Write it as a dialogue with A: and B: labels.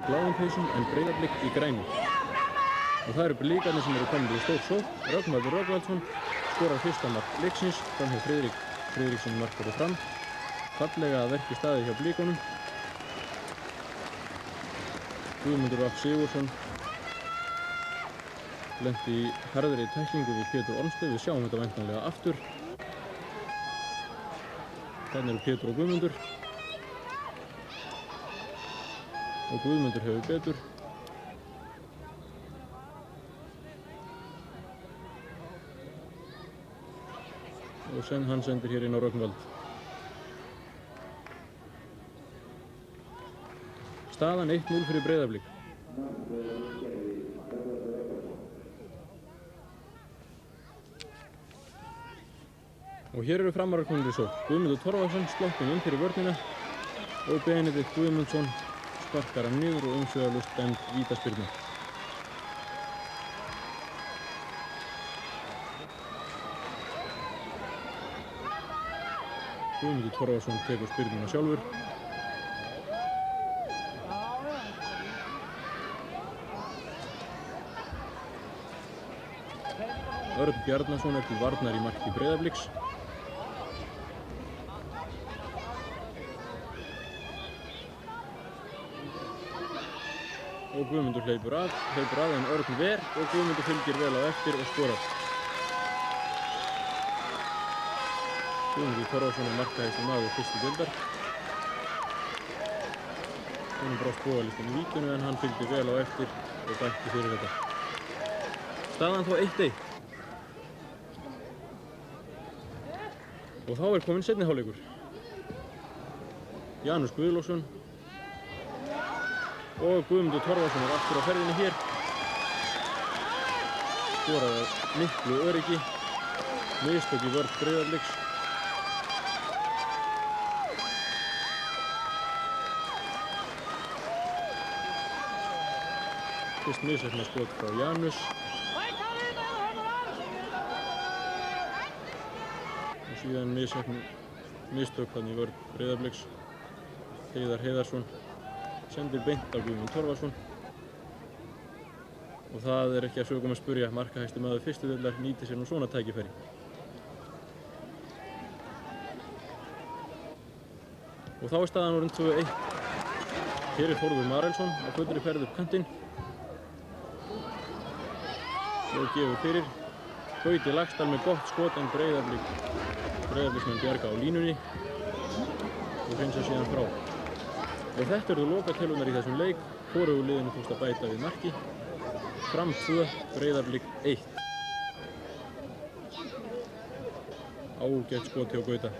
A: í bláum peysum en Breiðablik í grænum. Og það eru Blikarnir sem eru komin í stór sókn. Rögnvaldur Rögnvaldsson skorar fyrsta mark leiksins fram hjá Friðrik Friðriksson markar fram. Fallega að verki staðið hjá Blikunum. Guðmundur Rapp Sigurðsson lenti í harðri tæklingu við Pétur Ormsted. Við sjáum þetta væntanlega aftur. Þannig eru Pétur og Guðmundur. Og Guðmundur hefur betur. Og hann sendir hér inn á Rögnvald. Staðan 1-0 fyrir Breiðablik. Og hér eru Framarar komnir í sókn. Guðmundur Torfason sloppinn inn fyrir vörnina og Benedikt Guðmundsson sparkar hann niður og umsvifalaust dæmd vítaspyrna. Guðmundur Torfason tekur spyrnuna sjálfur. Örn Bjarnason er til varnar í marki Breiðabliks. Og Guðmundur hleypur að en Örn ver og Guðmundur fylgir vel á eftir og skorar. Guðmundur Torfason er markahæsti maður fyrstu deildar. Honum brást boðalistin í víkinu en hann fylgdi vel á eftir og bætti fyrir þetta. Staðan þá 1-1. Og þá er kominn seinni hálfleikur. Janus Guðlaugsson og Guðmundur Torfason er aftur á ferðinni hér. Skorar af miklu öryggi. Mistök í vörn Breiðabliks. Fyrst misheppnað skot frá Janus. Og síðan mistök þarna í vörn Breiðabliks. Heiðar Heiðarsson sendir beint á Guðmund Torfason. Og það er ekki að sögum að spurja, markahæsti maður fyrstu deildar nýtir sér nú svona tækifæri. Og þá er staðan orðin 2-1. Hér er Þórður Marelsson á fullri ferð upp kantinn. Og gefur fyrir. Gauti Laxdal með gott skot en Breiðabliksmenn bjarga á línunni og hreinsa síðan frá. Og þetta eru lokatölunar í þessum leik. Hvorugu liðinu tókst að bæta við marki. Fram 2, Breiðablik 1. Ágætt skot hjá Gauta.